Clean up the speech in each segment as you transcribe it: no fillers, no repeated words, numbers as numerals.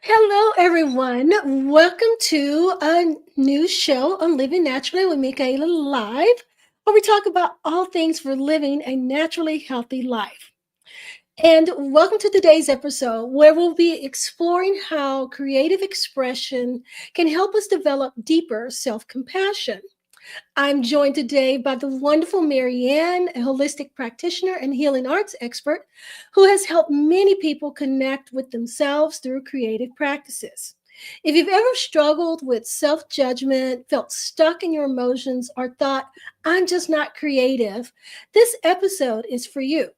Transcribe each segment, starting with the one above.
Hello, everyone. Welcome to a new show on Living Naturally with Michaela Live, where we talk about all things for living a naturally healthy life. And welcome to today's episode, where we'll be exploring how creative expression can help us develop deeper self compassion. I'm joined today by the wonderful Marianne, a holistic practitioner and healing arts expert who has helped many people connect with themselves through creative practices. If you've ever struggled with self judgment, felt stuck in your emotions, or thought, I'm just not creative, this episode is for you.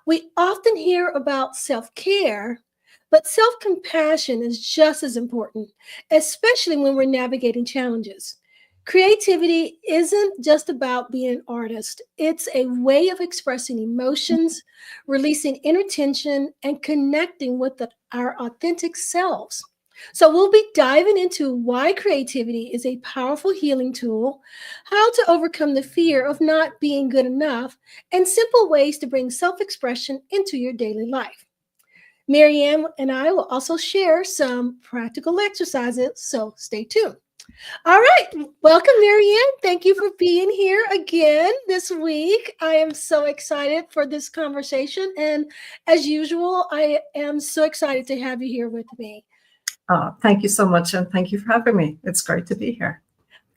We often hear about self care, but self compassion is just as important, especially when we're navigating challenges. Creativity isn't just about being an artist, it's a way of expressing emotions, releasing inner tension, and connecting with our authentic selves. So, we'll be diving into why creativity is a powerful healing tool, how to overcome the fear of not being good enough, and simple ways to bring self expression into your daily life. Marianne and I will also share some practical exercises, so stay tuned. All right, welcome, Marianne. Thank you for being here again this week. I am so excited for this conversation, and as usual, I am so excited to have you here with me. Thank you so much, and thank you for having me. It's great to be here.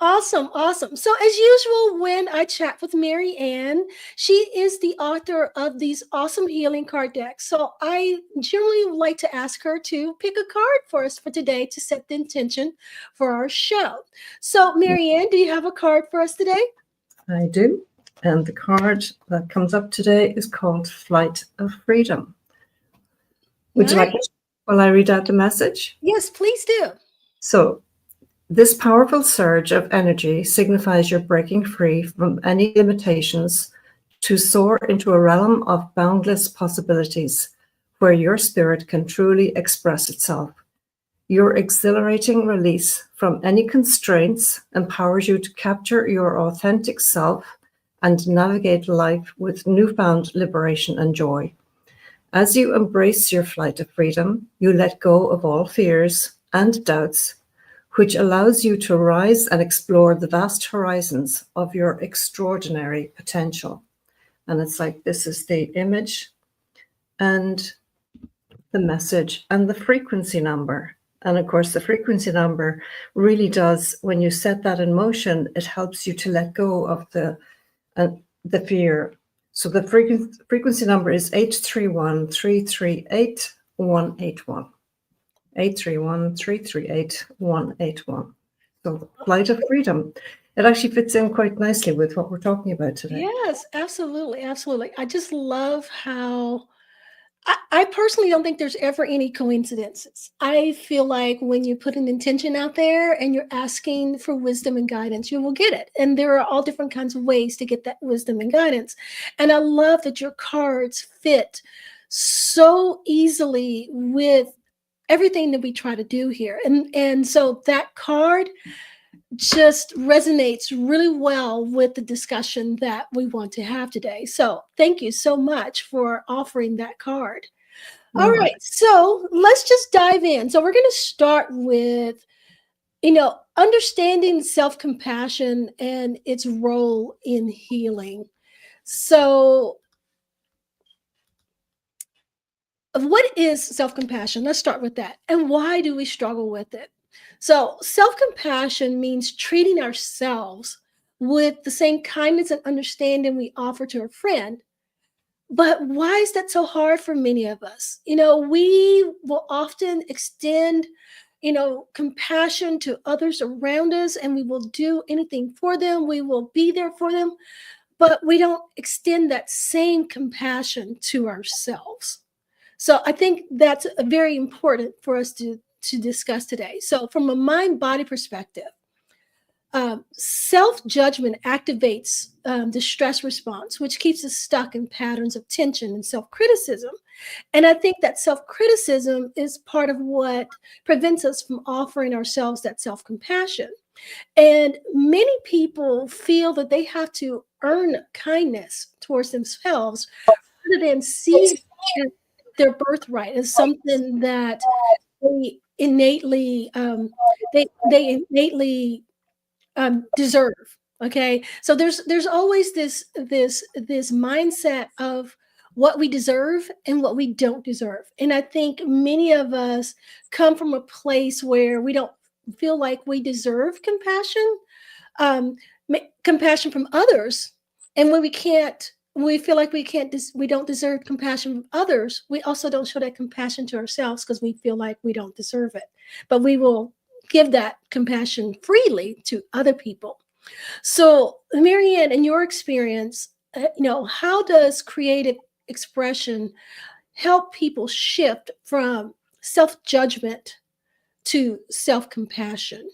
Awesome, awesome. So, as usual, when I chat with Mary Ann, she is the author of these awesome healing card decks. So, I generally like to ask her to pick a card for us for today to set the intention for our show. So, Mary Ann, do you have a card for us today? I do. And the card that comes up today is called Flight of Freedom. Would you like Nice. it? Will I read out the message? Yes, please do. So, this powerful surge of energy signifies you're breaking free from any limitations to soar into a realm of boundless possibilities where your spirit can truly express itself. Your exhilarating release from any constraints empowers you to capture your authentic self and navigate life with newfound liberation and joy. As you embrace your flight of freedom, you let go of all fears and doubts, which allows you to rise and explore the vast horizons of your extraordinary potential. And it's like this is the image and the message and the frequency number. And of course, the frequency number really does, when you set that in motion, it helps you to let go of the fear. So the frequency number is 831-338-181. 831-338-181. So Flight of Freedom. It actually fits in quite nicely with what we're talking about today. Yes, absolutely. Absolutely. I just love how I personally don't think there's ever any coincidences. I feel like when you put an intention out there and you're asking for wisdom and guidance, you will get it. And there are all different kinds of ways to get that wisdom and guidance. And I love that your cards fit so easily with everything that we try to do here. And so that card just resonates really well with the discussion that we want to have today. So, thank you so much for offering that card. All You're right, so let's just dive in. So, we're going to start with, understanding self compassion and its role in healing. So, what is self compassion? Let's start with that. And why do we struggle with it? So, self compassion means treating ourselves with the same kindness and understanding we offer to a friend. But why is that so hard for many of us? We will often extend, compassion to others around us, and we will do anything for them. We will be there for them, but we don't extend that same compassion to ourselves. So I think that's very important for us to discuss today. So from a mind body perspective, self judgment activates the stress response, which keeps us stuck in patterns of tension and self criticism. And I think that self criticism is part of what prevents us from offering ourselves that self compassion. And many people feel that they have to earn kindness towards themselves rather than see their birthright as something that they innately they innately deserve. Okay, so there's always this mindset of what we deserve and what we don't deserve, and I think many of us come from a place where we don't feel like we deserve compassion, um, compassion from others, and when we can't. When we feel like we don't deserve compassion from others. We also don't show that compassion to ourselves because we feel like we don't deserve it. But we will give that compassion freely to other people. So, Marianne, in your experience, how does creative expression help people shift from self judgment to self compassion?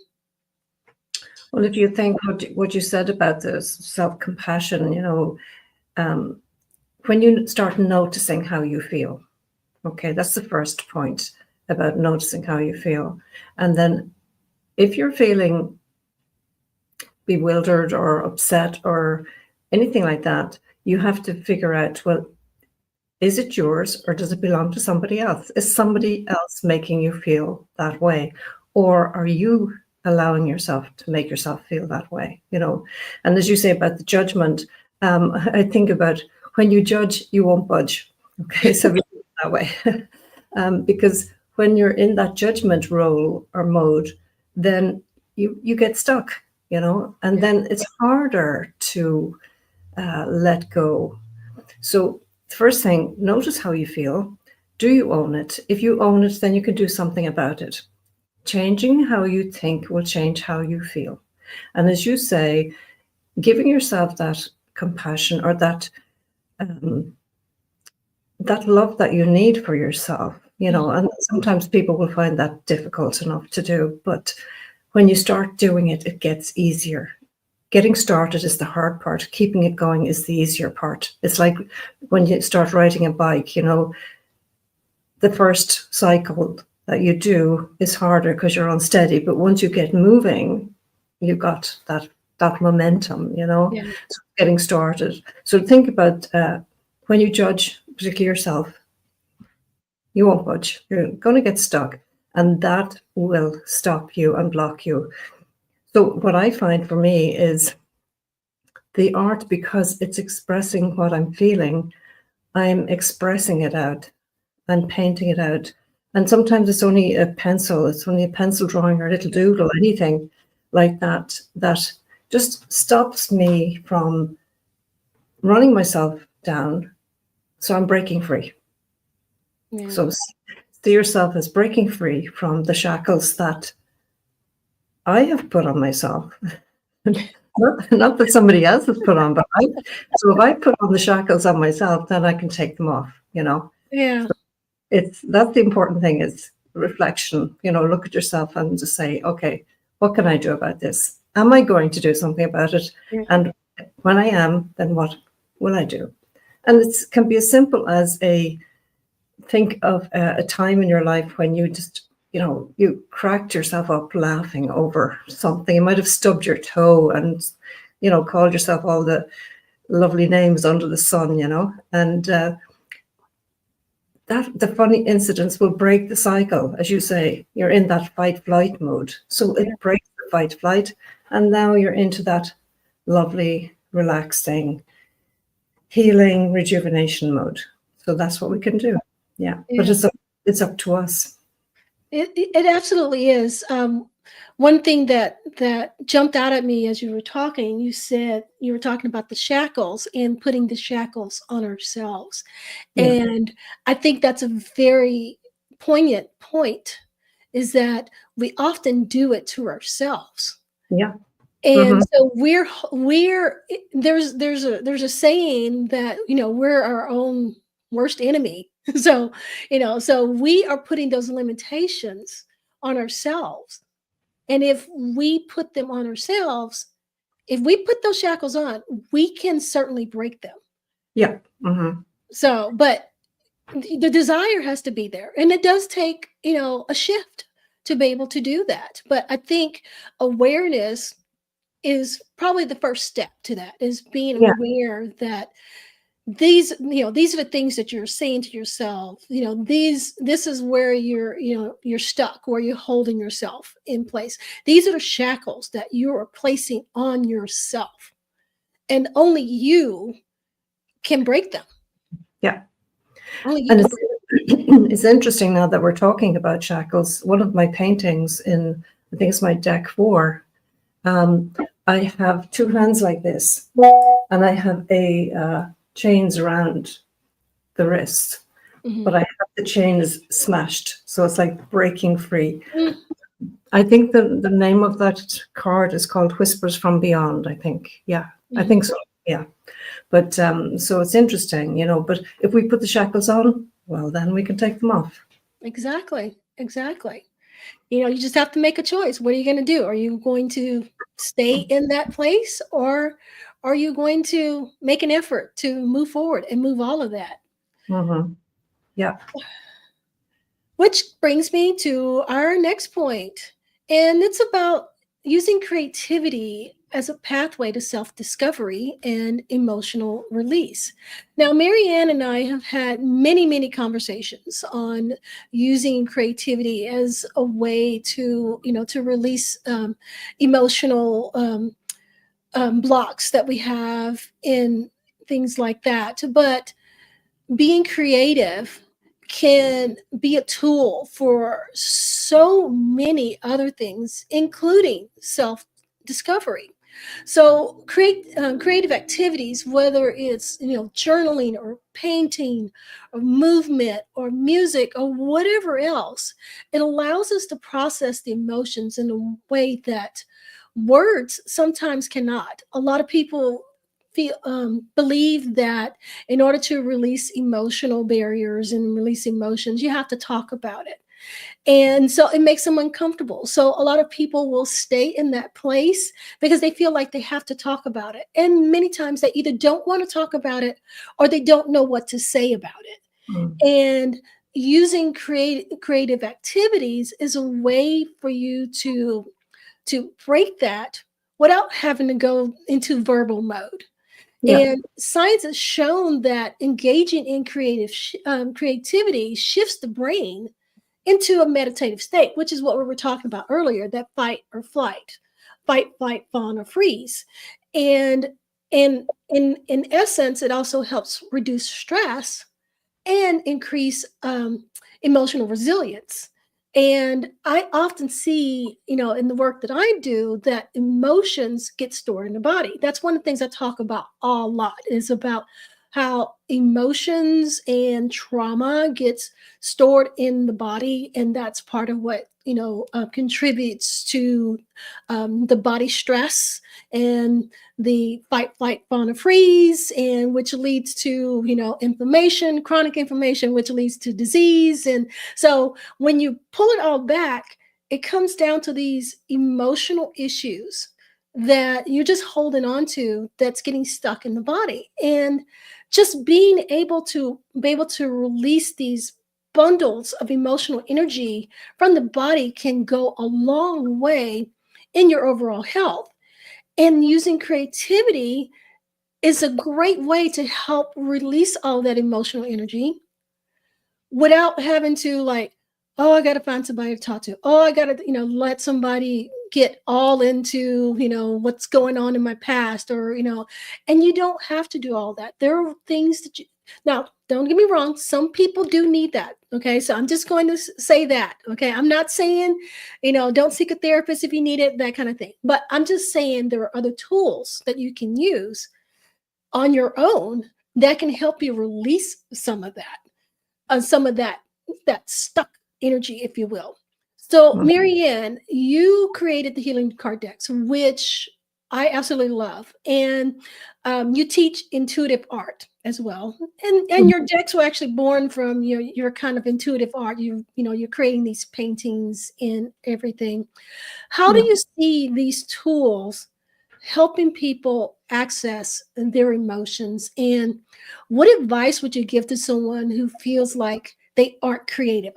Well, if you think what you said about this self-compassion, um, when you start noticing how you feel, okay, that's the first point about noticing how you feel. And then if you're feeling bewildered or upset or anything like that, you have to figure out, well, is it yours or does it belong to somebody else? Is somebody else making you feel that way? Or are you allowing yourself to make yourself feel that way? And as you say about the judgment, I think about when you judge, you won't budge. Okay, so we do it that way. Because when you're in that judgment role or mode, then you get stuck, and then it's harder to let go. So the first thing, notice how you feel. Do you own it? If you own it, then you can do something about it. Changing how you think will change how you feel. And as you say, giving yourself that compassion or that love that you need for yourself, and sometimes people will find that difficult enough to do, but when you start doing it, it gets easier. Getting started is the hard part. Keeping it going is the easier part. It's like when you start riding a bike, the first cycle that you do is harder because you're unsteady. But once you get moving, you got that momentum, Yeah. so getting started. So think about when you judge, particularly yourself, you won't budge. You're going to get stuck, and that will stop you and block you. So what I find for me is the art, because it's expressing what I'm feeling, I'm expressing it out and painting it out. And sometimes it's only a pencil, drawing or a little doodle, anything like that, that just stops me from running myself down. So I'm breaking free. Yeah. So see yourself as breaking free from the shackles that I have put on myself. Not that somebody else has put on, but so if I put on the shackles on myself, then I can take them off, Yeah. That's the important thing is reflection, look at yourself and just say, okay, what can I do about this? Am I going to do something about it? Yeah. And when I am, then what will I do? And it can be as simple as think of a time in your life when you just, you cracked yourself up laughing over something. You might have stubbed your toe and, called yourself all the lovely names under the sun, and the funny incidents will break the cycle. As you say, you're in that fight flight mode. So Yeah. it breaks the fight flight. And now you're into that lovely, relaxing, healing, rejuvenation mode. So that's what we can do. Yeah. But Yeah. it's up to us. It absolutely is. One thing that jumped out at me as you were talking, you said you were talking about the shackles and putting the shackles on ourselves. Yeah. And I think that's a very poignant point, is that we often do it to ourselves. Yeah. And Mm-hmm. so there's a saying that, we're our own worst enemy. So we are putting those limitations on ourselves. And if we put them on ourselves, if we put those shackles on, we can certainly break them. Yeah. Mm-hmm. So, but the desire has to be there. And it does take, a shift to be able to do that. But I think awareness is probably the first step to that, is being Yeah. aware that these are the things that you're saying to yourself. This is where you're stuck, where you're holding yourself in place. These are the shackles that you are placing on yourself, and only you can break them. Yeah. Only you And can it's, break it's interesting now that we're talking about shackles. One of my paintings in, I think it's my deck 4, I have 2 hands like this, and I have chains around the wrist, them. but I have the chains smashed, so it's like breaking free. Mm, I think the name of that card is called Whispers from Beyond, I think. Yeah, I mhm. think so. Yeah. But so it's interesting, but if we put the shackles on, well, then we can take them off. Exactly. Exactly. You just have to make a choice. What are you going to do? Are you going to stay in that place, or are you going to make an effort to move forward and move all of that? Hmm. Yeah. Which brings me to our next point, and it's about using creativity as a pathway to self discovery and emotional release. Now, Marianne and I have had many, many conversations on using creativity as a way to release emotional blocks that we have in things like that. But being creative can be a tool for so many other things, including self discovery. So, creative activities, whether it's journaling or painting or movement or music or whatever else, it allows us to process the emotions in a way that words sometimes cannot. A lot of people believe that in order to release emotional barriers and release emotions, you have to talk about it. And so it makes them uncomfortable. So a lot of people will stay in that place because they feel like they have to talk about it. And many times they either don't want to talk about it or they don't know what to say about it. Mm. And using creative activities is a way for you to break that without having to go into verbal mode. Yeah. And science has shown that engaging in creativity shifts the brain into a meditative state, which is what we were talking about earlier, that fight or flight, fight, flight, fawn, or freeze. And in essence, it also helps reduce stress and increase emotional resilience. And I often see, in the work that I do, that emotions get stored in the body. That's one of the things I talk about a lot, is about how emotions and trauma gets stored in the body, and that's part of what contributes to the body stress and the fight, flight, fawn, or freeze, and which leads to inflammation, chronic inflammation, which leads to disease. And so when you pull it all back, it comes down to these emotional issues that you're just holding on to, that's getting stuck in the body. And just being able to release these bundles of emotional energy from the body can go a long way in your overall health. And using creativity is a great way to help release all that emotional energy without having to, like, oh, I got to find somebody to talk to. Oh, I got to, let somebody get all into, what's going on in my past, or, and you don't have to do all that. There are things that now, don't get me wrong. Some people do need that. Okay. So I'm just going to say that. Okay. I'm not saying, don't seek a therapist if you need it, that kind of thing. But I'm just saying there are other tools that you can use on your own that can help you release some of that stuck energy, if you will. So, Mm. Marianne, you created the Healing Card Decks, which I absolutely love, and you teach intuitive art as well. And your decks were actually born from your kind of intuitive art. You're creating these paintings and everything. How do Yeah. you see these tools helping people access their emotions? And what advice would you give to someone who feels like they aren't creative?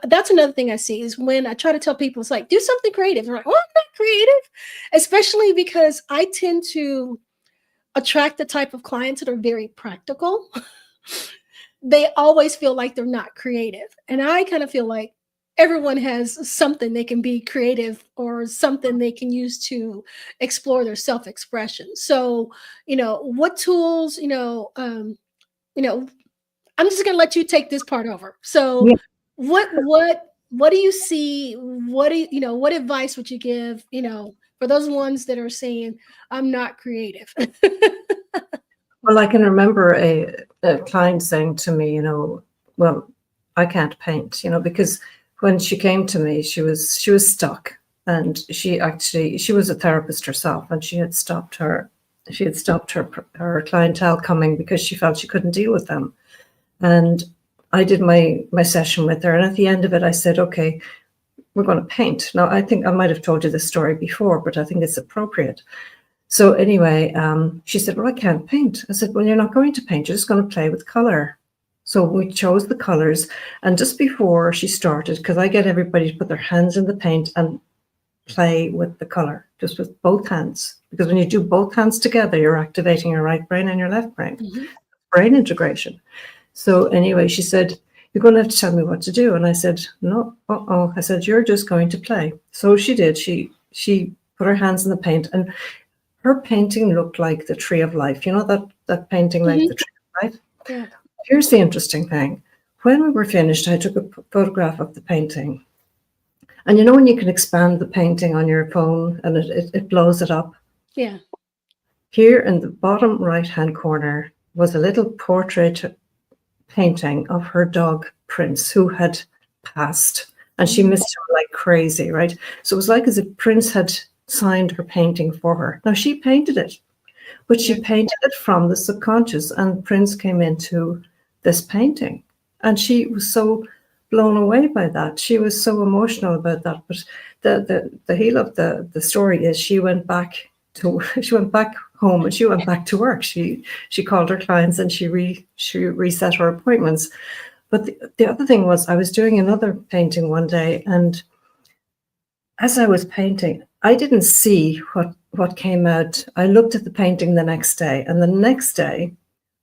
That's another thing I see, is when I try to tell people, it's like, do something creative. They're like, oh, I'm not creative, especially because I tend to attract the type of clients that are very practical. They always feel like they're not creative. And I kind of feel like everyone has something they can be creative or something they can use to explore their self-expression. So, what tools, you know, I'm just gonna let you take this part over. So, Yeah. what do you see? What advice would you give? For those ones that are saying, "I'm not creative." Well, I can remember a client saying to me, well, I can't paint, because when she came to me, she was stuck, and she was a therapist herself, and she had stopped her clientele coming because she felt she couldn't deal with them. And I did my session with her, and at the end of it, I said, okay, we're going to paint. Now, I think I might have told you this story before, but I think it's appropriate. So anyway, she said, well, I can't paint. I said, well, you're not going to paint. You're just going to play with color. So we chose the colors. And just before she started, because I get everybody to put their hands in the paint and play with the color, just with both hands. Because when you do both hands together, you're activating your right brain and your left brain, Mhm. brain integration. So anyway, she said, you're going to have to tell me what to do. And I said, no, I said, you're just going to play. So she did. She put her hands in the paint, and her painting looked like the tree of life. You know that painting like the Mhm. tree of life? Yeah. Here's the interesting thing. When we were finished, I took a photograph of the painting. And when you can expand the painting on your phone and it blows it up? Yeah. Here in the bottom right-hand corner was a little portrait painting of her dog, Prince, who had passed. And she Mm. missed him like crazy, right? So it was like as if Prince had signed her painting for her. Now, she painted it, but Yeah. she painted it from the subconscious, and Prince came into this painting, and she was so blown away by that. She was so emotional about that. But the heel of the story is she went back she went back home, and she went back to work. She called her clients, and she reset her appointments. But the other thing was, I was doing another painting one day, and as I was painting, I didn't see what came out. I looked at the painting the next day, and the next day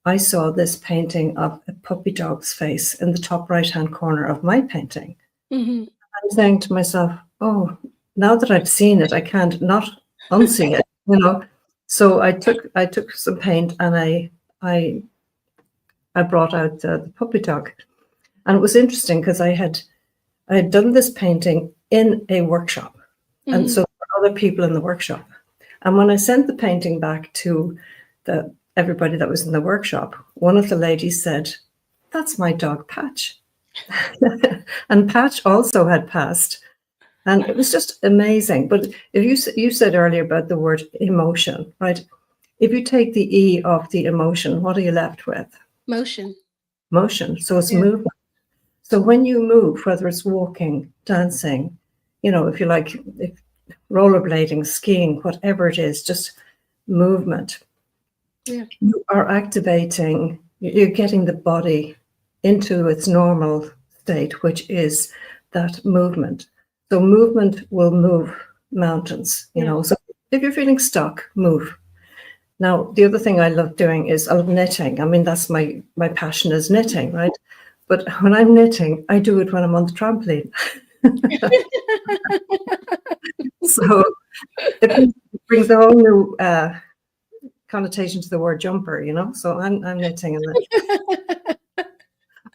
I saw this painting of a puppy dog's face in the top right-hand corner of my painting. Mhm. I'm saying to myself, oh, now that I've seen it, I can't not unsee it. So I took some paint, and I brought out the puppy dog. And it was interesting because I had done this painting in a workshop. And Mhm. so there were other people in the workshop. And when I sent the painting back to everybody that was in the workshop, one of the ladies said, that's my dog, Patch. And Patch also had passed. And it was just amazing. But if you said earlier about the word emotion, right? If you take the E of the emotion, what are you left with? Motion. Motion. So it's Yeah. movement. So when you move, whether it's walking, dancing, if you like, if rollerblading, skiing, whatever it is, just movement, Yeah. you are activating, you're getting the body into its normal state, which is that movement. So movement will move mountains, Yeah. So if you're feeling stuck, move. Now, the other thing I love doing is I love knitting. I mean, that's my passion is knitting, right? But when I'm knitting, I do it when I'm on the trampoline. So it brings a whole new connotation to the word jumper, So I'm knitting,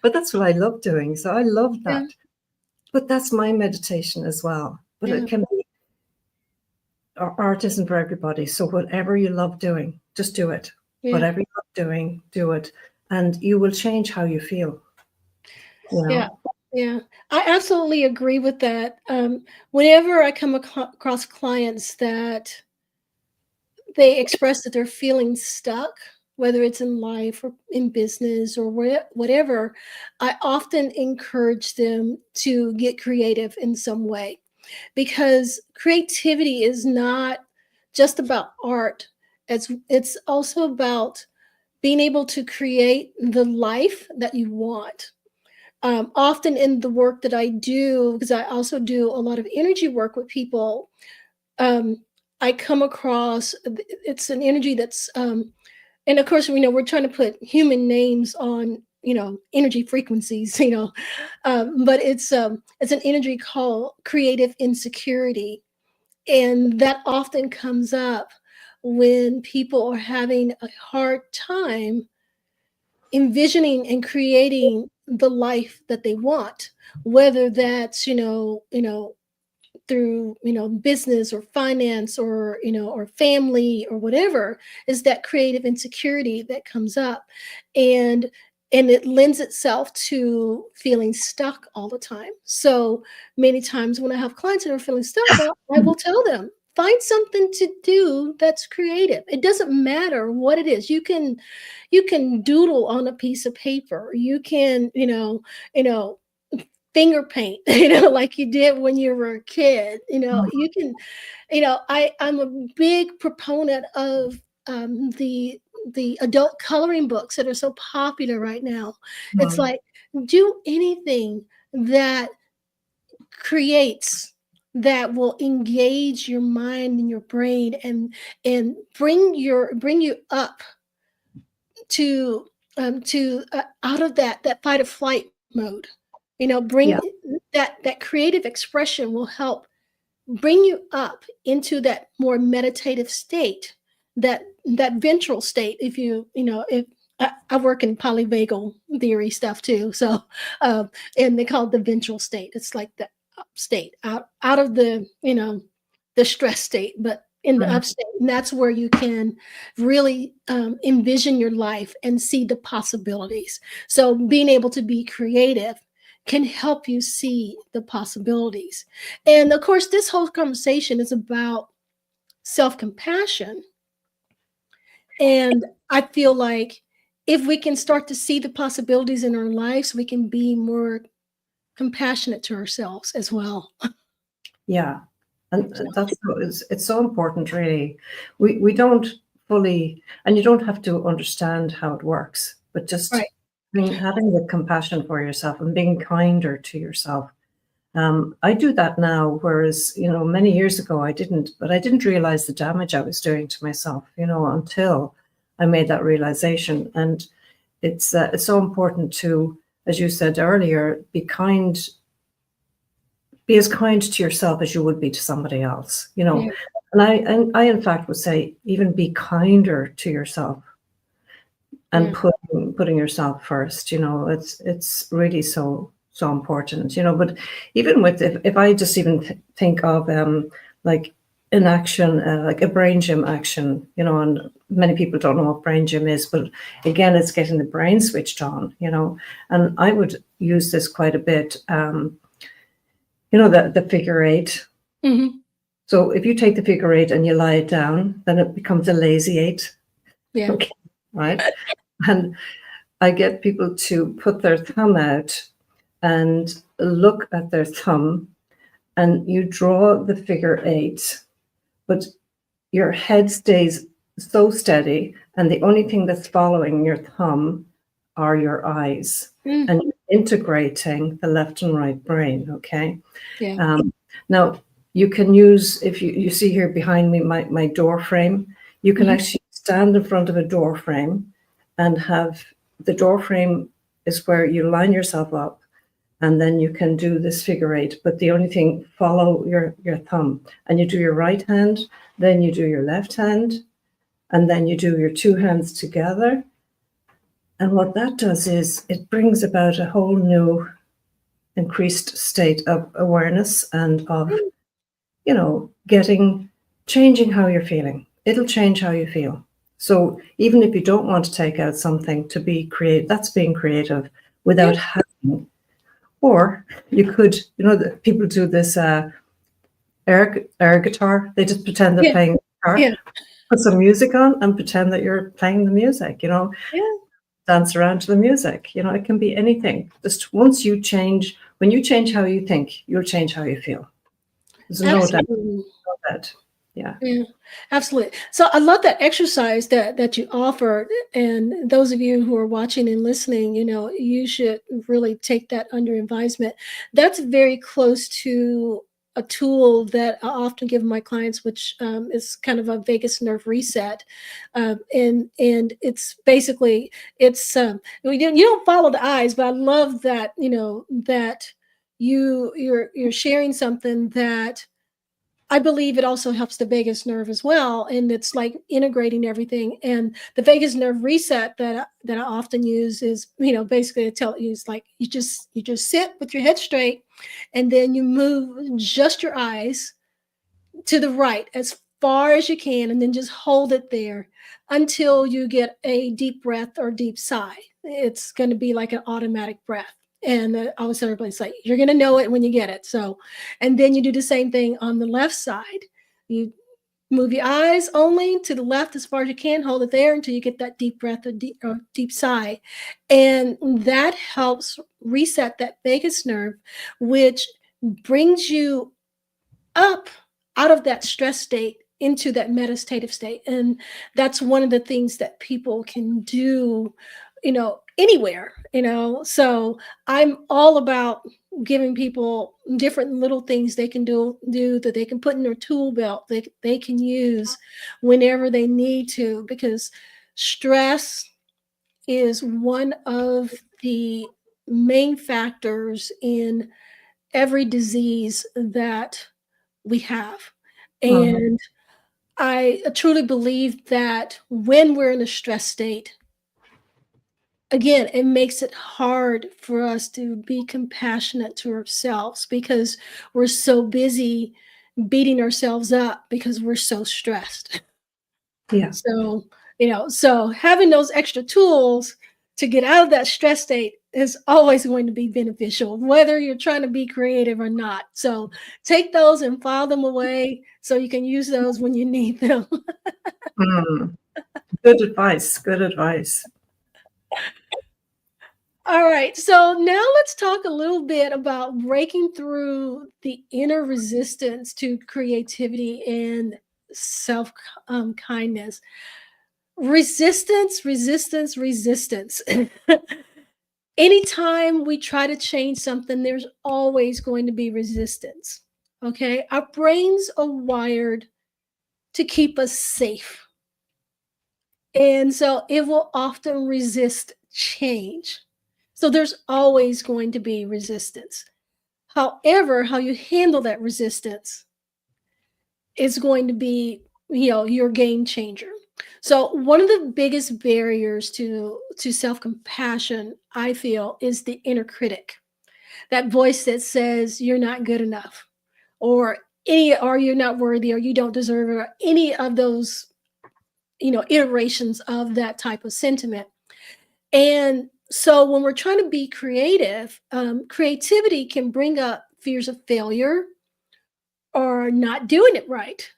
but that's what I love doing. So I love Yeah. that. But that's my meditation as well. But Yeah. it can be, art isn't for everybody. So whatever you love doing, just do it. Yeah. Whatever you love doing, do it. And you will change how you feel, you Yeah. know. Yeah. I absolutely agree with that. Whenever I come across clients that they express that they're feeling stuck, whether it's in life or in business or whatever, I often encourage them to get creative in some way, because creativity is not just about art. It's also about being able to create the life that you want. Often in the work that I do, because I also do a lot of energy work with people, um, I come across it's an energy that's And of course, we're trying to put human names on, energy frequencies, but it's an energy called creative insecurity, and that often comes up when people are having a hard time envisioning and creating the life that they want, whether that's through business or finance or or family or whatever, is that creative insecurity that comes up, and it lends itself to feeling stuck all the time. So many times when I have clients that are feeling stuck, I will tell them, find something to do that's creative. It doesn't matter what it is. You can doodle on a piece of paper. You can finger paint, like you did when you were a kid. You can, I'm a big proponent of the adult coloring books that are so popular right now. It's Mm. like, do anything that creates, that will engage your mind and your brain, and bring you up to out of that fight or flight mode. Bring Yeah, that creative expression will help bring you up into that more meditative state, that ventral state. If if I work in polyvagal theory stuff too, so and they call it the ventral state. It's like the up state, out of the stress state, but in the mhm, upstate, and that's where you can really envision your life and see the possibilities. So being able to be creative can help you see the possibilities. And of course, this whole conversation is about self compassion. And I feel like if we can start to see the possibilities in our lives, we can be more compassionate to ourselves as well. yeah. And So, it's so important, really. We don't fully, and you don't have to understand how it works, but just right. having the compassion for yourself and being kinder to yourself. I do that now, whereas, many years ago I didn't, but I didn't realize the damage I was doing to myself, until I made that realization. And it's so important to, as you said earlier, be as kind to yourself as you would be to somebody else, Yeah. And I in fact would say even be kinder to yourself and Yeah. putting yourself first. It's really so important. But even with, if I just even think of like an action, like a brain gym action, and many people don't know what brain gym is, but again, it's getting the brain switched on. And I would use this quite a bit. The figure eight. Hmm. So if you take the figure eight and you lie it down, then it becomes a lazy eight. Yeah. Okay, right? And I get people to put their thumb out and look at their thumb, and you draw the figure eight, but your head stays so steady, and the only thing that's following your thumb are your eyes, Mm. and you're integrating the left and right brain. Okay. Yeah. Now, you can use, if you see here behind me, my door frame, you can Hmm. actually stand in front of a door frame and have the door frame is where you line yourself up, and then you can do this figure eight. But the only thing, follow your thumb, and you do your right hand, then you do your left hand, and then you do your two hands together. And what that does is it brings about a whole new increased state of awareness and of changing how you're feeling. It'll change how you feel. So even if you don't want to take out something to be creative, that's being creative Yeah. without having. Or you could, people do this air guitar. They just pretend they're Yeah. playing guitar, Yeah. put some music on, and pretend that you're playing the music. Yeah. Dance around to the music. It can be anything. Just when you change how you think, you'll change how you feel. There's no doubt Absolutely. about that. Yeah. Yeah, absolutely. So I love that exercise that you offered, and those of you who are watching and listening, you should really take that under advisement. That's very close to a tool that I often give my clients, which is kind of a vagus nerve reset, and it's basically you don't follow the eyes, but I love that that you're sharing something that I believe it also helps the vagus nerve as well, and it's like integrating everything. And the vagus nerve reset that I often use is, basically I tell you it's like you just sit with your head straight, and then you move just your eyes to the right as far as you can, and then just hold it there until you get a deep breath or deep sigh. It's going to be like an automatic breath. And I always tell everybody, it's like, you're going to know it when you get it. So, and then you do the same thing on the left side. You move your eyes only to the left as far as you can, hold it there until you get that deep breath or deep sigh. And that helps reset that vagus nerve, which brings you up out of that stress state into that meditative state. And that's one of the things that people can do, anywhere, So I'm all about giving people different little things they can do that they can put in their tool belt that they can use whenever they need to, because stress is one of the main factors in every disease that we have. Mhm. And I truly believe that when we're in a stress state, again, it makes it hard for us to be compassionate to ourselves because we're so busy beating ourselves up because we're so stressed. Yeah. So, so having those extra tools to get out of that stress state is always going to be beneficial, whether you're trying to be creative or not. So take those and file them away so you can use those when you need them. Mm. Good advice. Good advice. All right. So now let's talk a little bit about breaking through the inner resistance to creativity and self kindness. Resistance, resistance, resistance. Anytime we try to change something, there's always going to be resistance. Okay. Our brains are wired to keep us safe. And so it will often resist change. So there's always going to be resistance. However, how you handle that resistance is going to be, your game changer. So one of the biggest barriers to self-compassion, I feel, is the inner critic. That voice that says you're not good enough, or you're not worthy, or you don't deserve it, or any of those, iterations of that type of sentiment. And so when we're trying to be creative, creativity can bring up fears of failure or not doing it right.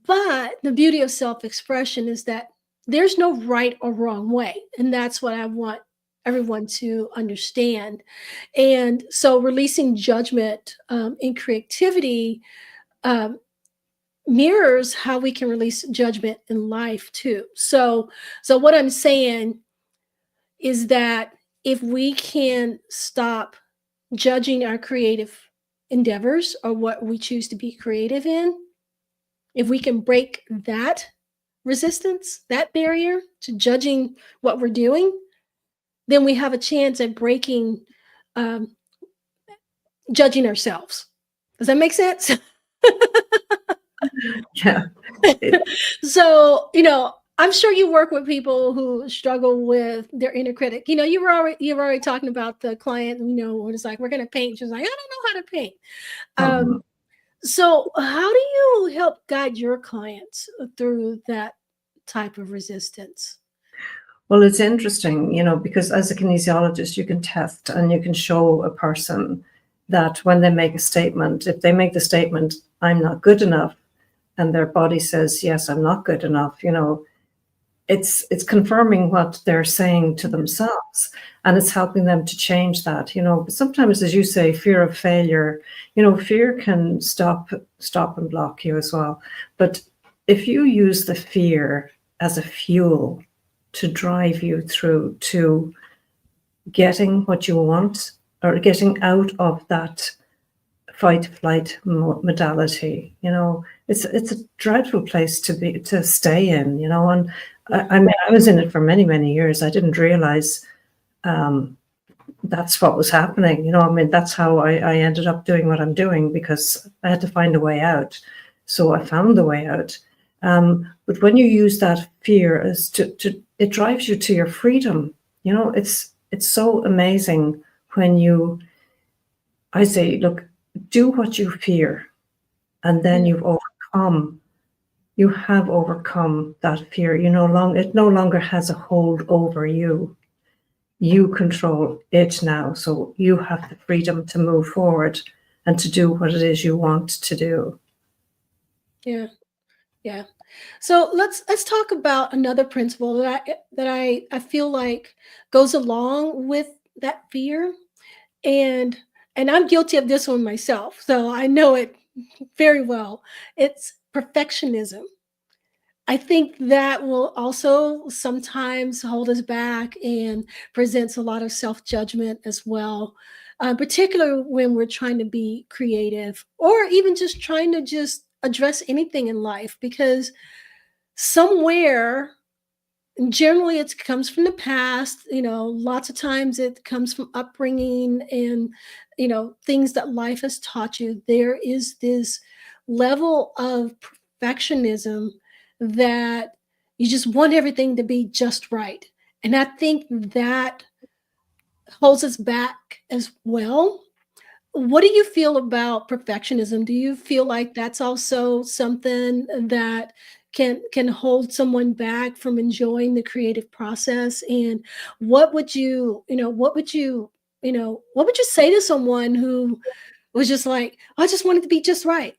But the beauty of self expression is that there's no right or wrong way. And that's what I want everyone to understand. And so releasing judgment in creativity um, mirrors how we can release judgment in life too. So what I'm saying is that if we can stop judging our creative endeavors or what we choose to be creative in, if we can break that resistance, that barrier to judging what we're doing, then we have a chance at breaking um, judging ourselves. Does that make sense? Yeah. It, So, I'm sure you work with people who struggle with their inner critic. You were already talking about the client, when it's like, we're going to paint. She's like, I don't know how to paint. mhm. So how do you help guide your clients through that type of resistance? Well, it's interesting, because as a kinesiologist, you can test and you can show a person that when they make a statement, if they make the statement, I'm not good enough, and their body says, yes, I'm not good enough, it's confirming what they're saying to themselves, and it's helping them to change that. But sometimes, as you say, fear of failure, fear can stop and block you as well. But if you use the fear as a fuel to drive you through to getting what you want, or getting out of that fight flight modality. It's a dreadful place to stay in. And Yeah. I mean, I was in it for many, many years. I didn't realize that's what was happening. I mean, that's how I ended up doing what I'm doing, because I had to find a way out. So I found the way out. But when you use that fear as it drives you to your freedom. It's so amazing when I say, look, do what you fear, and then Yeah. you have overcome that fear. It no longer has a hold over you. You control it now. So you have the freedom to move forward and to do what it is you want to do. Yeah. Yeah. So let's talk about another principle that I feel like goes along with that fear, and I'm guilty of this one myself, so I know it very well. It's perfectionism. I think that will also sometimes hold us back and presents a lot of self judgment as well, particularly when we're trying to be creative or even just trying to just address anything in life, because somewhere, generally it comes from the past. Lots of times it comes from upbringing and things that life has taught you. There is this level of perfectionism that you just want everything to be just right, and I think that holds us back as well. What do you feel about perfectionism? Do you feel like that's also something that can hold someone back from enjoying the creative process? And what would you say to someone who was just like, I just want it to be just right,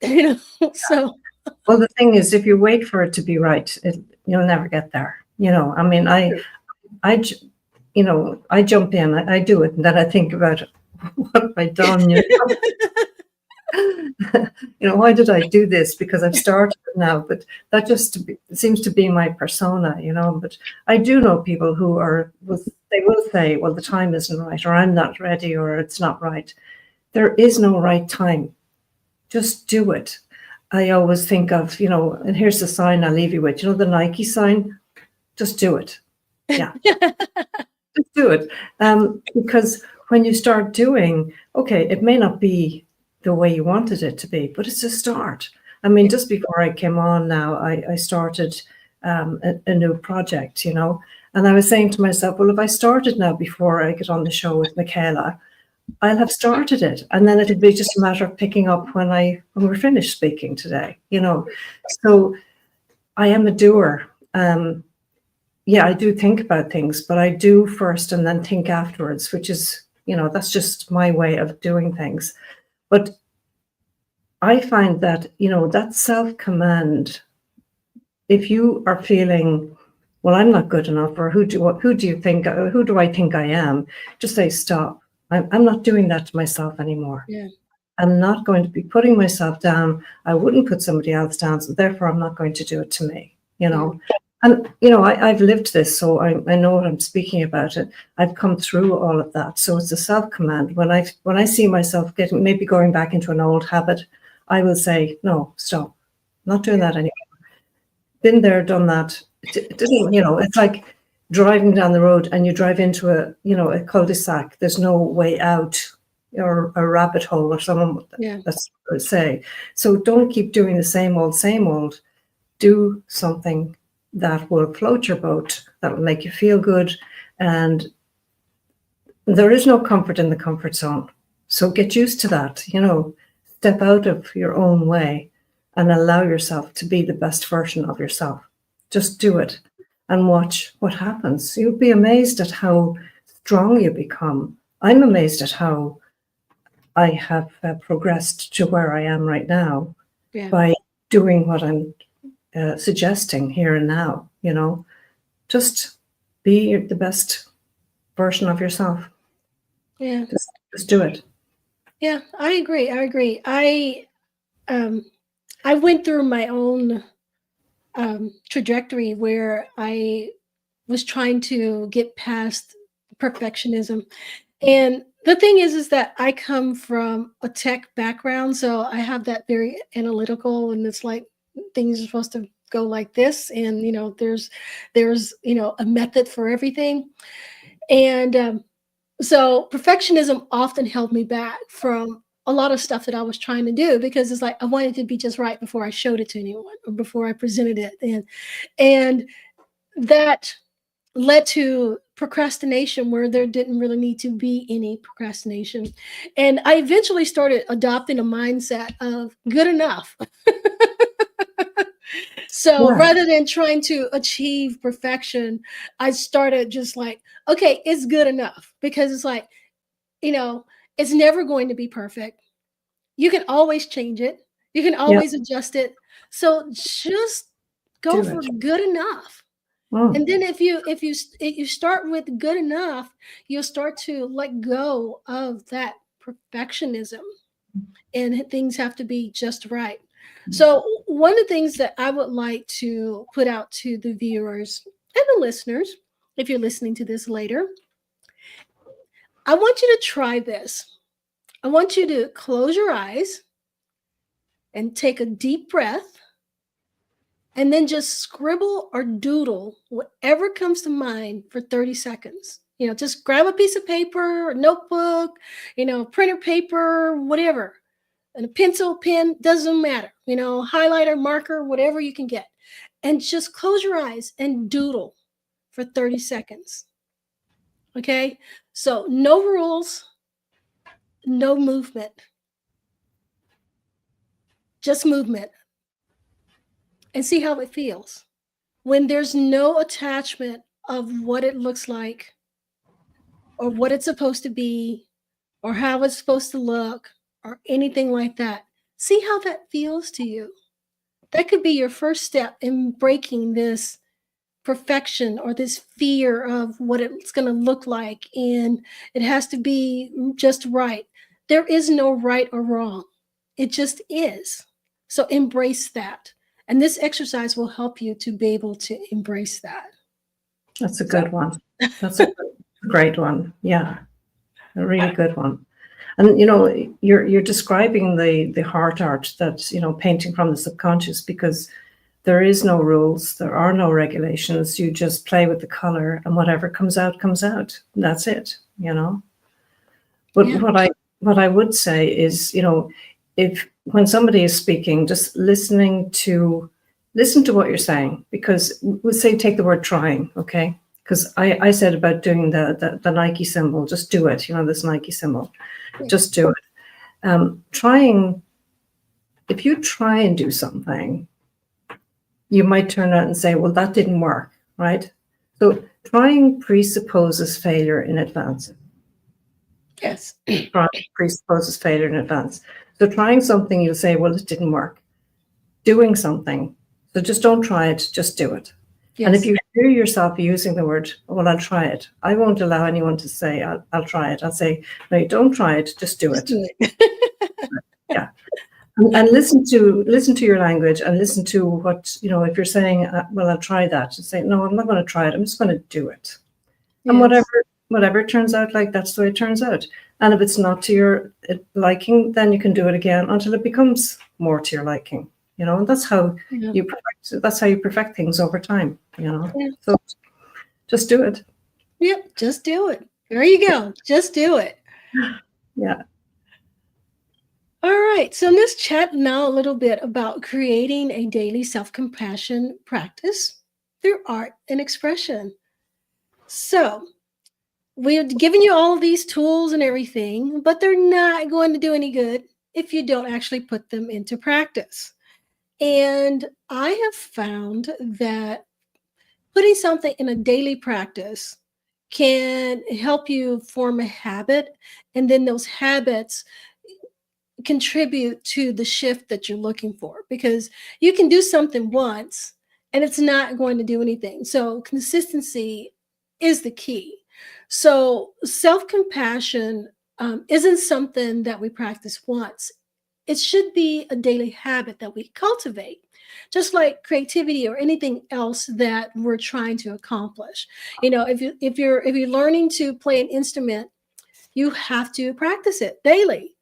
So Well, the thing is, if you wait for it to be right, you'll never get there. I mean, I, j- I jump in, I do it, and then I think about what have I done? Why did I do this? Because I've started it now, but that seems to be my persona. But I do know people they will say, well, the time isn't right, or I'm not ready, or it's not right. There is no right time. Just do it. I always think of, and here's the sign I'll leave you with, the Nike sign, just do it. Yeah, just do it. Because when you start doing, okay, it may not be the way you wanted it to be, but it's a start. I mean, just before I came on now, I started a new project, and I was saying to myself, well, if I started now before I get on the show with Michaela, I'll have started it, and then it'll be just a matter of picking up when we're finished speaking today. So I am a doer. Yeah, I do think about things, but I do first and then think afterwards, which is, that's just my way of doing things. But I find that, that self-command, if you are feeling, well, I'm not good enough, or who do I think I am? Just say, stop. I'm not doing that to myself anymore. Yeah. I'm not going to be putting myself down. I wouldn't put somebody else down, so therefore I'm not going to do it to me, Yeah. And, I've lived this, so I know what I'm speaking about it. I've come through all of that. So it's a self-command. When I see myself maybe going back into an old habit, I will say, no, stop. Not doing that anymore. Been there, done that. It didn't, it's like driving down the road and you drive into a cul-de-sac. There's no way out, or a rabbit hole, or someone, Yeah. that's what I would say. So don't keep doing the same old, same old. Do something that will float your boat, that will make you feel good. And there is no comfort in the comfort zone. So get used to that, step out of your own way and allow yourself to be the best version of yourself. Just do it and watch what happens. You'll be amazed at how strong you become. I'm amazed at how I have progressed to where I am right now Yeah. by doing what I'm suggesting here and now. Just be the best version of yourself. Yeah. Just do it. Yeah. I agree. I agree. Um I went through my own trajectory where I was trying to get past perfectionism. And The thing is that I come from a tech background, so I have that very analytical, and it's like things are supposed to go like this, and there's a method for everything, and so perfectionism often held me back from a lot of stuff that I was trying to do because it's like I wanted to be just right before I showed it to anyone or before I presented it, and that led to procrastination where there didn't really need to be any procrastination. And I eventually started adopting a mindset of good enough. So Yeah, rather than trying to achieve perfection, I started just like, okay, it's good enough because it's like, you know, it's never going to be perfect. You can always change it, you can yeah, always adjust it. So just go do for it. good enough. And Mm, then if you start with good enough, you'll start to let go of that perfectionism, and things have to be just right. So one of the things that I would like to put out to the viewers and the listeners, if you're listening to this later, I want you to try this. I want you to close your eyes and take a deep breath, and then just scribble or doodle whatever comes to mind for 30 seconds. Just grab a piece of paper, a notebook, printer paper, whatever, and a pencil, pen, doesn't matter, highlighter, marker, whatever you can get. And just close your eyes and doodle for 30 seconds. Okay? So, no rules, no movement, just movement, and see how it feels. When there's no attachment of what it looks like or what it's supposed to be or how it's supposed to look or anything like that. See how that feels to you. That could be your first step in breaking this perfection or this fear of what it's going to look like. And it has to be just right. There is no right or wrong, it just is. So embrace that. And this exercise will help you to be able to embrace that. that's a So, good one. That's a great one. Yeah, a really good one. And you're describing the heart art that's painting from the subconscious, because there is no rules, there are no regulations. You just play with the color, and whatever comes out comes out. And that's it. But yeah. what I would say is, if when somebody is speaking, just listen to what you're saying, because we'll say take the word trying, okay? Because I said about doing the Nike symbol, just do it. This Nike symbol, Yeah. just do it. Trying, if you try and do something, you might turn out and say, well, that didn't work, right? So trying presupposes failure in advance. Yes. Trying presupposes failure in advance. So trying something, you'll say, well, it didn't work. Doing something, so just don't try it, just do it. And if Yes. you hear yourself using the word, well, I'll try it, I won't allow anyone to say, I'll try it. I'll say, no, you don't try it, just do Just it. do it. Yeah. And listen to your language, and listen to what, if you're saying, well, I'll try that, just say, no, I'm not going to try it, I'm just going to do it. And whatever Yes. whatever it turns out like, that's the way it turns out. And if it's not to your liking, then you can do it again until it becomes more to your liking. And Yeah. that's how you perfect things over time. Yeah. So just do it. Yep. Just do it. There you go. Just do it. Yeah. All right. So let's chat now a little bit about creating a daily self compassion practice through art and expression. So we're giving you all of these tools and everything, but they're not going to do any good if you don't actually put them into practice. And I have found that putting something in a daily practice can help you form a habit, and then those habits contribute to the shift that you're looking for, because you can do something once and it's not going to do anything. So consistency is the key. So self-compassion isn't something that we practice once. It should be a daily habit that we cultivate, just like creativity or anything else that we're trying to accomplish. If you're learning to play an instrument, You have to practice it daily.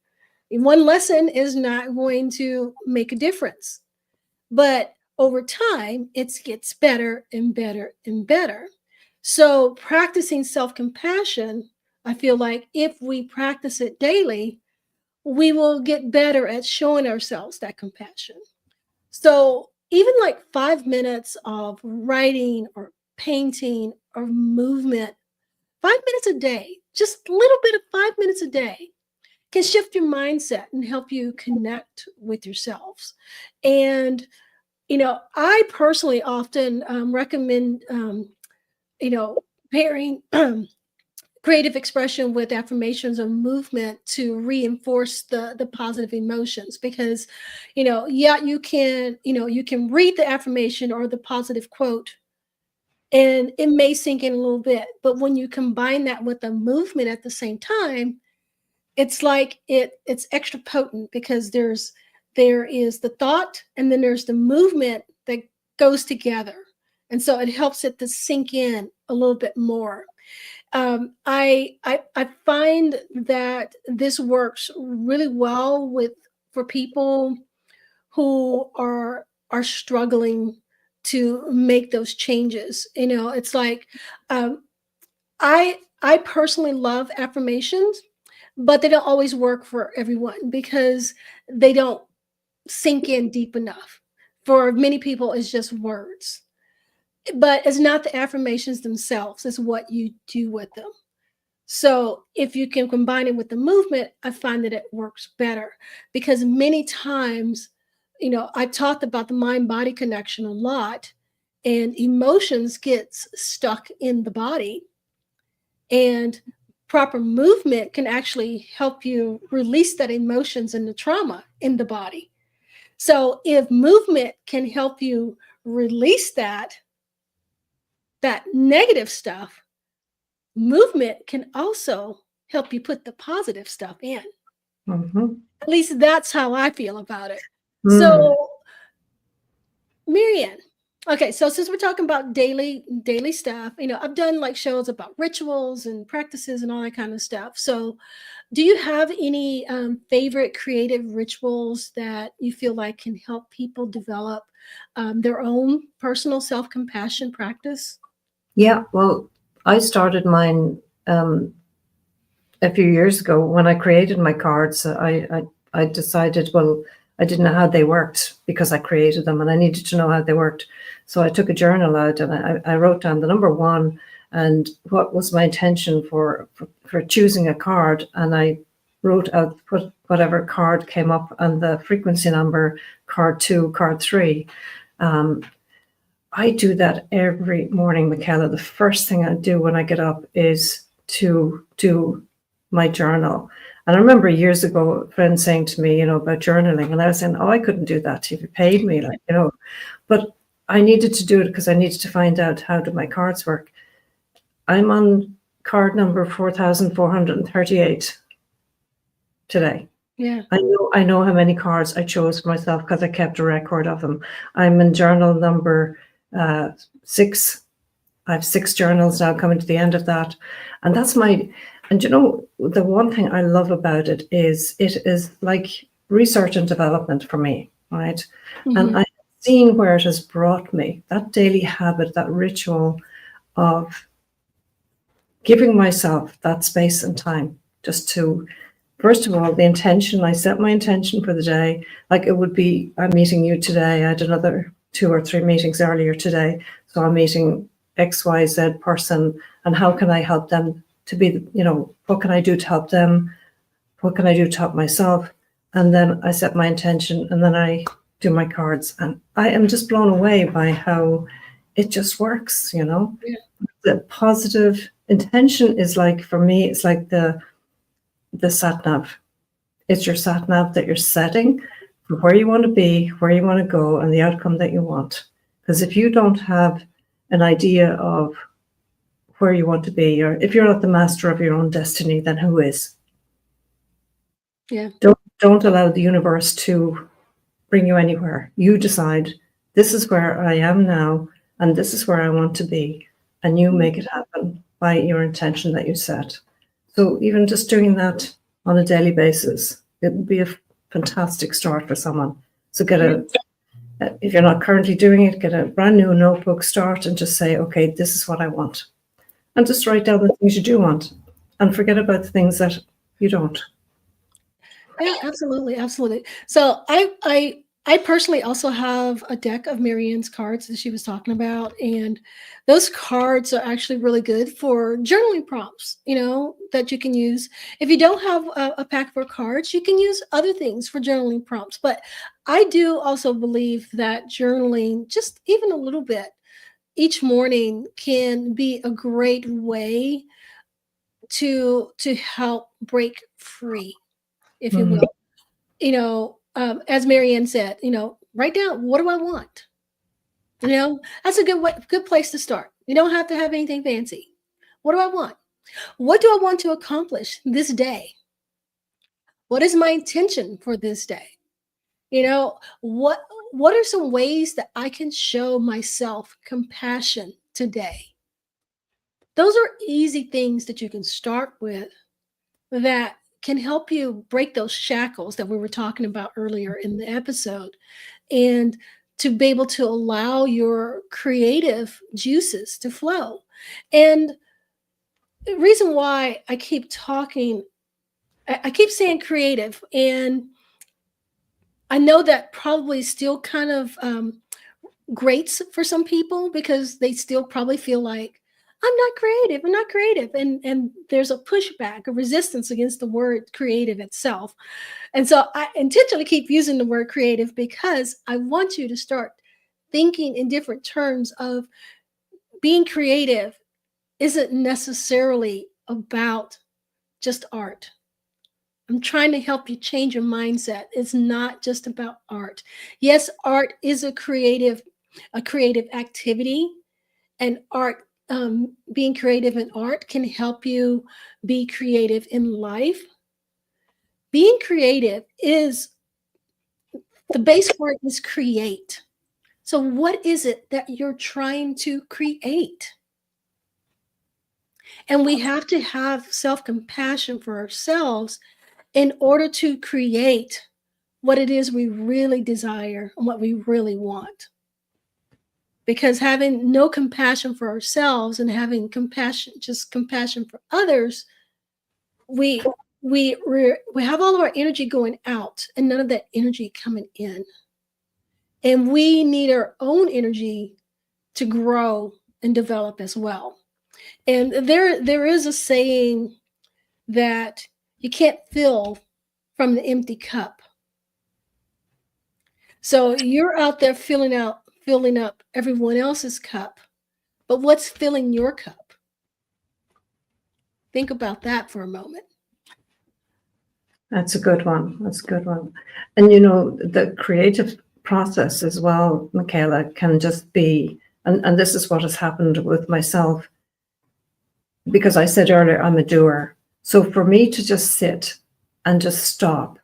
One lesson is not going to make a difference, but over time, it gets better and better and better. So, practicing self compassion, I feel like if we practice it daily, we will get better at showing ourselves that compassion. So, even like 5 minutes of writing or painting or movement, 5 minutes a day, just a little bit of 5 minutes a day can shift your mindset and help you connect with yourselves. And I personally often recommend, pairing creative expression with affirmations or movement to reinforce the positive emotions. Because, yeah, you can read the affirmation or the positive quote, and it may sink in a little bit. But when you combine that with a movement at the same time, it's like it's extra potent because there is the thought and then there's the movement that goes together, and so it helps it to sink in a little bit more. I find that this works really well with for people who are struggling to make those changes. It's like, um, I personally love affirmations, but they don't always work for everyone because they don't sink in deep enough. For many people, it's just words, but it's not the affirmations themselves, it's what you do with them. So if you can combine it with the movement, I find that it works better because many times, I talked about the mind body connection a lot, and emotions gets stuck in the body, and proper movement can actually help you release that emotions and the trauma in the body. So if movement can help you release that negative stuff, movement can also help you put the positive stuff in. Mhm. At least that's how I feel about it. Mm. So, Marianne, okay, so since we're talking about daily stuff, I've done like shows about rituals and practices and all that kind of stuff. So, do you have any favorite creative rituals that you feel like can help people develop their own personal self compassion practice? Yeah, well, I started mine a few years ago when I created my cards. I decided, well, I didn't know how they worked because I created them and I needed to know how they worked. So I took a journal out and I wrote down the number one and what was my intention for choosing a card. And I wrote out whatever card came up and the frequency number, card two, card three. Um, I do that every morning, Michaela. The first thing I do when I get up is to do my journal. And I remember years ago, a friend saying to me, about journaling, and I was saying, "Oh, I couldn't do that if you paid me, like." But I needed to do it because I needed to find out how do my cards work. I'm on card number 4,438 today. Yeah. I know how many cards I chose for myself because I kept a record of them. I'm in journal number 6. I have 6 journals now coming to the end of that. And the one thing I love about it is like research and development for me, right? And Hmm. I've seen where it has brought me, that daily habit, that ritual of giving myself that space and time just to, first of all, the intention. I set my intention for the day. Like it would be, I'm meeting you today. I had another 2 or 3 meetings earlier today. So I'm meeting XYZ person, and how can I help them to be, what can I do to help them? What can I do to help myself? And then I set my intention and then I do my cards. And I am just blown away by how it just works. Yeah. The positive intention is like, for me, it's like the sat nav. It's your sat nav that you're setting for where you want to be, where you want to go, and the outcome that you want. Because if you don't have an idea of where you want to be, or if you're not the master of your own destiny, then who is? Yeah. Don't allow the universe to bring you anywhere. You decide, this is where I am now, and this is where I want to be, and you make it happen by your intention that you set. So even just doing that on a daily basis, it would be a fantastic start for someone. So if you're not currently doing it, get a brand new notebook, start and just say, okay, this is what I want. And just write down the things you do want and forget about the things that you don't. Yeah, absolutely, absolutely. So I personally also have a deck of Marianne's cards that she was talking about, and those cards are actually really good for journaling prompts. That you can use. If you don't have a pack of cards, you can use other things for journaling prompts. But I do also believe that journaling, just even a little bit each morning, can be a great way to help break free, if you Mm. will. As Marianne said, write down, what do I want? That's a good place to start. You don't have to have anything fancy. What do I want? What do I want to accomplish this day? What is my intention for this day? What are some ways that I can show myself compassion today? Those are easy things that you can start with that can help you break those shackles that we were talking about earlier in the episode, and to be able to allow your creative juices to flow. And the reason why I keep talking, I keep saying creative, and I know that probably still kind of grates for some people, because they still probably feel like, I'm not creative, and there's a pushback, a resistance against the word creative itself. And so I intentionally keep using the word creative, because I want you to start thinking in different terms of being creative isn't necessarily about just art. I'm trying to help you change your mindset. It's not just about art. Yes, art is a creative activity, and being creative in art can help you be creative in life. Being creative is the base word is create. So, what is it that you're trying to create? And we have to have self compassion for ourselves in order to create what it is we really desire and what we really want. Because having no compassion for ourselves and having compassion for others, we we have all of our energy going out and none of that energy coming in. And we need our own energy to grow and develop as well. And there is a saying that you can't fill from the empty cup. So you're out there filling up everyone else's cup, but what's filling your cup? Think about that for a moment. That's a good one. That's a good one. And the creative process as well, Michaela, can just be, and this is what has happened with myself, because I said earlier, I'm a doer. So for me to just sit and just stop,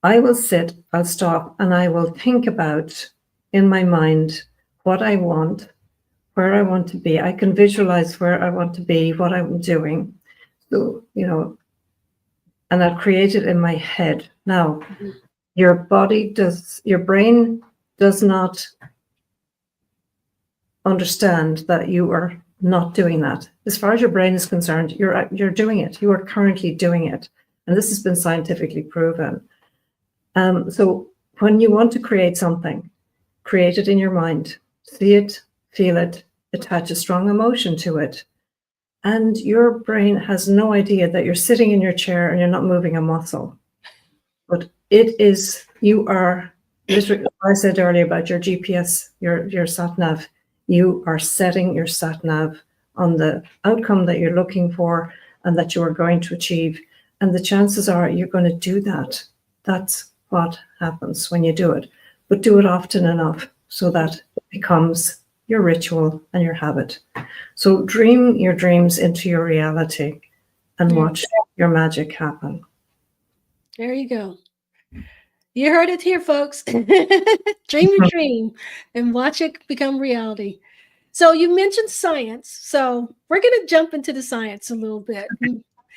I will sit, I'll stop, and I will think about in my mind what I want, where I want to be. I can visualize where I want to be, what I'm doing. So, and I'll create it in my head. Now, your brain does not understand that you are not doing that. As far as your brain is concerned, you're doing it. You are currently doing it. And this has been scientifically proven. So when you want to create something, create it in your mind, see it, feel it, attach a strong emotion to it. And your brain has no idea that you're sitting in your chair and you're not moving a muscle. But you are literally, I said earlier about your GPS, your sat nav, you are setting your sat nav on the outcome that you're looking for and that you are going to achieve. And the chances are you're going to do that. That's what happens when you do it. But do it often enough so that it becomes your ritual and your habit. So dream your dreams into your reality and watch your magic happen. There you go. You heard it here, folks. Dream your dream and watch it become reality. So you mentioned science. So we're going to jump into the science a little bit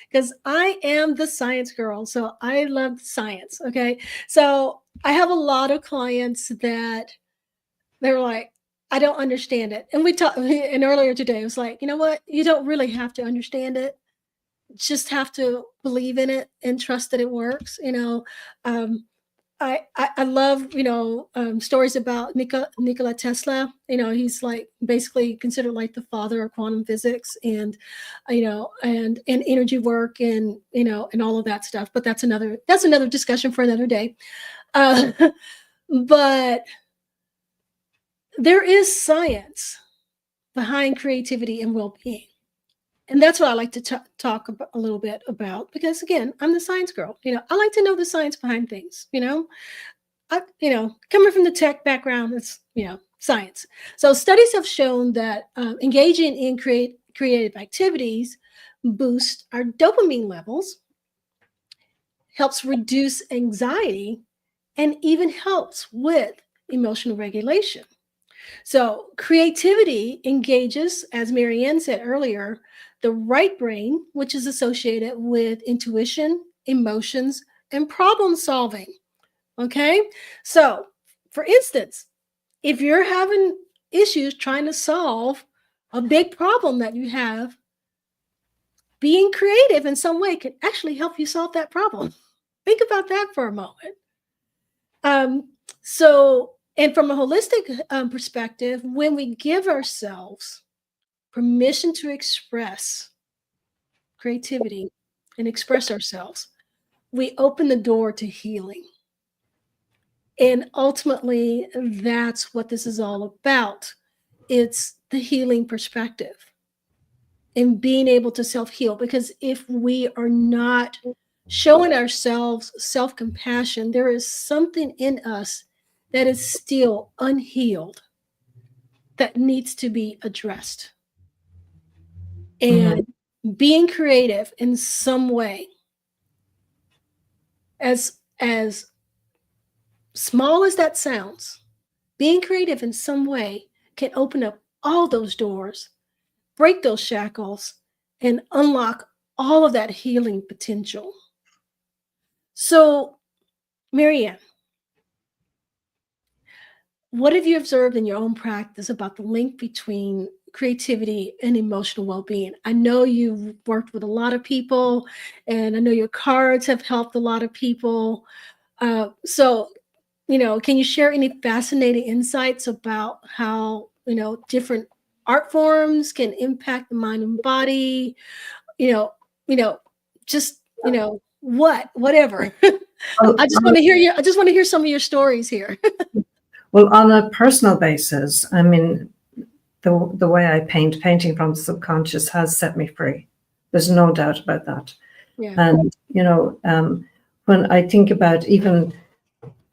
because I am the science girl. So I love science. Okay. So I have a lot of clients that they're like, I don't understand it. And we talked, and earlier today, it was like, you know what? You don't really have to understand it. Just have to believe in it and trust that it works. Um, I love stories about Nikola Tesla. He's like basically considered like the father of quantum physics, and and energy work, and and all of that stuff. But that's another discussion for another day. Uh, but there is science behind creativity and well-being. And that's what I like to talk about a little bit about, because again, I'm the science girl. I like to know the science behind things. Coming from the tech background, it's science. So studies have shown that engaging in creative activities boosts our dopamine levels, helps reduce anxiety, and even helps with emotional regulation. So creativity engages, as Marianne said earlier, the right brain, which is associated with intuition, emotions, and problem solving. Okay. So, for instance, if you're having issues trying to solve a big problem that you have, being creative in some way can actually help you solve that problem. Think about that for a moment. Um, and from a holistic perspective, when we give ourselves permission to express creativity and express ourselves, we open the door to healing. And ultimately, that's what this is all about. It's the healing perspective and being able to self heal. Because if we are not showing ourselves self compassion, there is something in us that is still unhealed that needs to be addressed. Mhm. And being creative in some way, as small as that sounds, being creative in some way can open up all those doors, break those shackles, and unlock all of that healing potential. So, Marianne, what have you observed in your own practice about the link between creativity and emotional well-being? I know you've worked with a lot of people, and I know your cards have helped a lot of people. Can you share any fascinating insights about how different art forms can impact the mind and body? You know, you know, just whatever. Well, I just want to hear you. I just want to hear some of your stories here. well, on a personal basis, I mean, the way I painting from the subconscious has set me free. There's no doubt about that. Yeah. And, when I think about even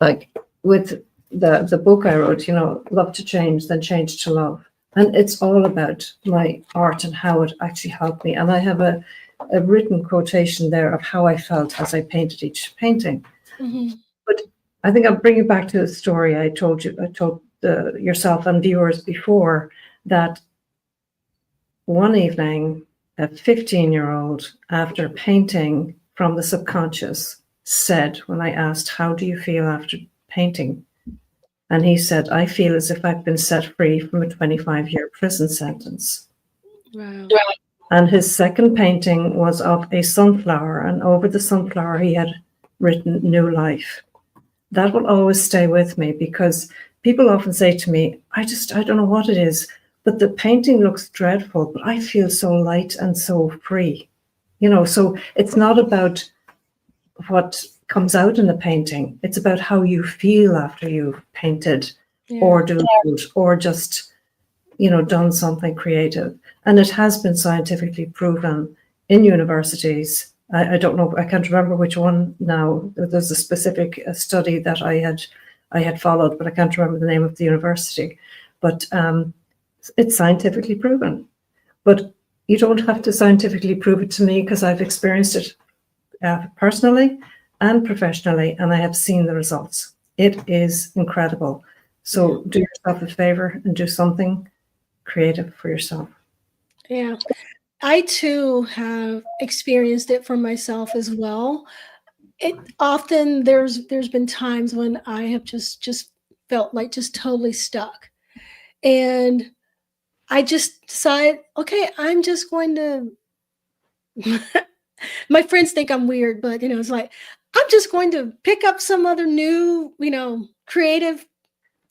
like with the book I wrote, Love to Change, then Change to Love. And it's all about my art and how it actually helped me. And I have a written quotation there of how I felt as I painted each painting. Mm-hmm. But I think I'll bring you back to the story I told yourself and viewers before, that one evening, a 15-year-old, after painting from the subconscious, said, when I asked, "How do you feel after painting?" And he said, "I feel as if I've been set free from a 25-year prison sentence." Wow. And his second painting was of a sunflower, and over the sunflower he had written "New Life." That will always stay with me, because people often say to me, I don't know what it is, but the painting looks dreadful, but I feel so light and so free. So it's not about what comes out in the painting. It's about how you feel after you've painted Yeah. or doodled or just, done something creative. And it has been scientifically proven in universities. I don't know, I can't remember which one now. There's a specific study that I had followed, but I can't remember the name of the university. But it's scientifically proven. But you don't have to scientifically prove it to me, because I've experienced it personally and professionally, and I have seen the results. It is incredible. So do yourself a favor and do something creative for yourself. Yeah. I too have experienced it for myself as well. It often there's been times when I have just felt like just totally stuck. And I just decide, okay, I'm just going to my friends think I'm weird, but it's like I'm just going to pick up some other new, creative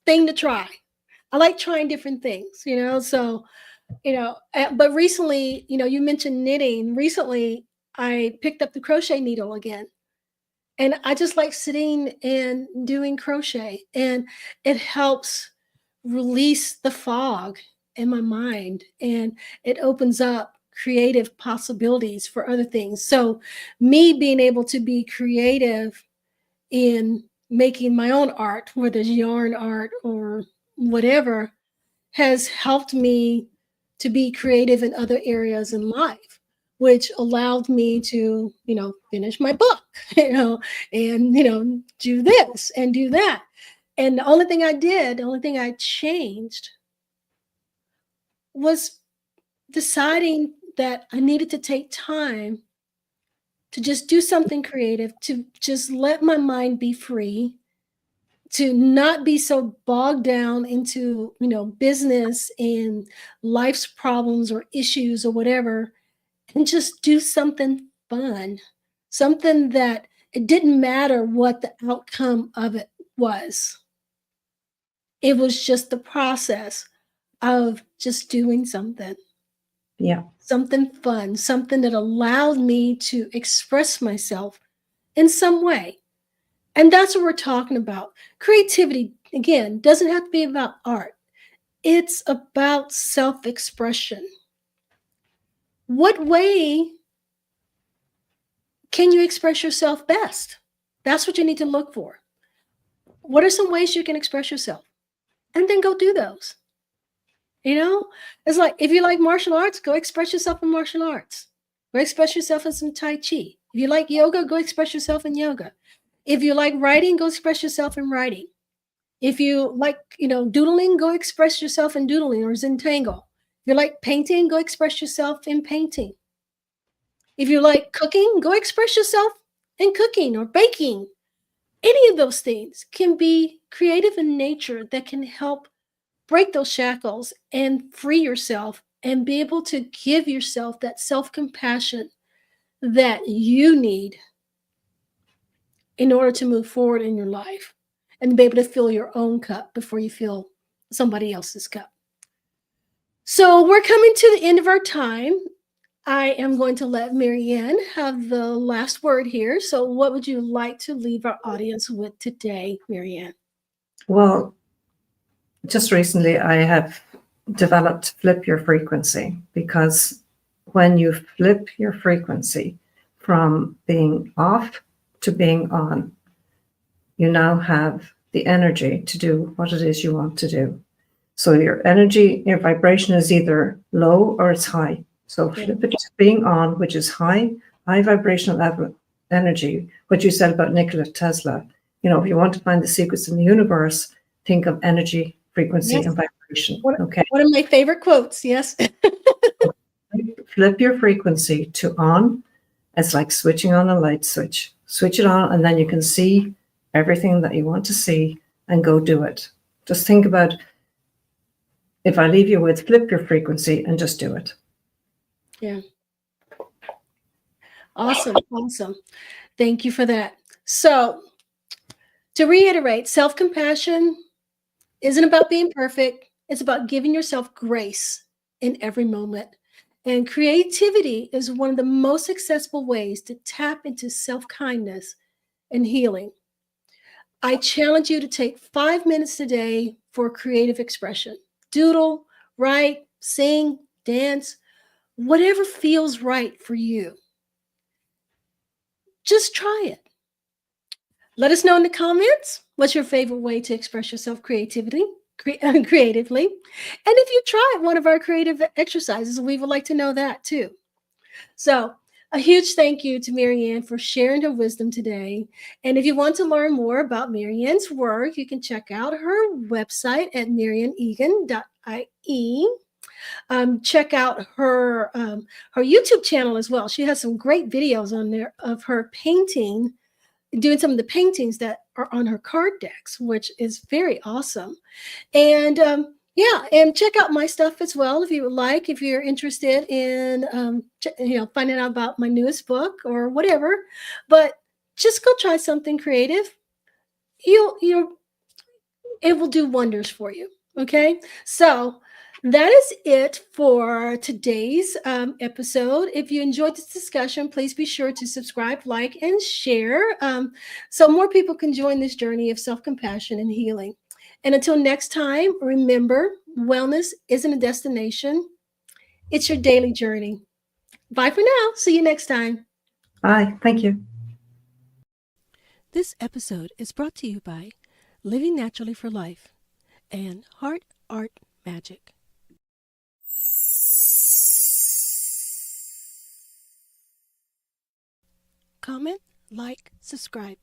thing to try. I like trying different things. So, but recently, you mentioned knitting. Recently, I picked up the crochet needle again. And I just like sitting and doing crochet, and it helps release the fog in my mind, and it opens up creative possibilities for other things. So, me being able to be creative in making my own art, whether it's yarn art or whatever, has helped me to be creative in other areas in life, which allowed me to, finish my book, and, do this and do that. And the only thing I changed was deciding that I needed to take time to just do something creative, to just let my mind be free, to not be so bogged down into business and life's problems or issues or whatever, and just do something fun, something that it didn't matter what the outcome of it was. It was just the process of just doing Yeah. something fun, something that allowed me to express myself in some way. And that's what we're talking about. Creativity, again, doesn't have to be about art. It's about self-expression. What way can you express yourself best? That's what you need to look for. What are some ways you can express yourself? And then go do those. You know, it's like if you like martial arts, go express yourself in martial arts. Go express yourself in some Tai Chi. If you like yoga, go express yourself in yoga. If you like writing, go express yourself in writing. If you like, doodling, go express yourself in doodling or Zentangle. If you like painting, go express yourself in painting. If you like cooking, go express yourself in cooking or baking. Any of those things can be creative in nature that can help break those shackles and free yourself and be able to give yourself that self compassion that you need in order to move forward in your life and be able to fill your own cup before you fill somebody else's cup. So we're coming to the end of our time. I am going to let Marianne have the last word here. So, what would you like to leave our audience with today, Marianne? Well, just recently I have developed flip your frequency, because when you flip your frequency from being off to being on, you now have the energy to do what it is you want to do. So your energy, your vibration is either low or it's high. So flip it to being on, which is high vibrational level energy. What you said about Nikola Tesla, if you want to find the secrets in the universe, think of energy, frequency, Yes. and vibration. One, Okay. one of my favorite quotes. Yes. Flip your frequency to on. It's like switching on a light switch. Switch it on, and then you can see everything that you want to see and go do it. Just think about, if I leave you with flip your frequency and just do it. Yeah. Awesome. Awesome. Thank you for that. So, to reiterate, self compassion isn't about being perfect, it's about giving yourself grace in every moment. And creativity is one of the most accessible ways to tap into self kindness and healing. I challenge you to take 5 minutes a day for creative expression. Doodle, write, sing, dance, whatever feels right for you. Just try it. Let us know in the comments what's your favorite way to express yourself creatively. Creatively. And if you tried one of our creative exercises, we would like to know that too. So, a huge thank you to Marianne for sharing her wisdom today. And if you want to learn more about Marianne's work, you can check out her website at marianegan.ie. Check out her YouTube channel as well. She has some great videos on there of her painting, doing some of the paintings that are on her card decks, which is very awesome. And yeah, and check out my stuff as well if you would like, if you're interested in finding out about my newest book or whatever. But just go try something creative. You it will do wonders for you. Okay, so that is it for today's episode. If you enjoyed this discussion, please be sure to subscribe, like, and share, so more people can join this journey of self-compassion and healing. And until next time, remember, wellness isn't a destination, it's your daily journey. Bye for now. See you next time. Bye. Thank you. This episode is brought to you by Living Naturally for Life and Heart Art Magic. Comment, like, subscribe.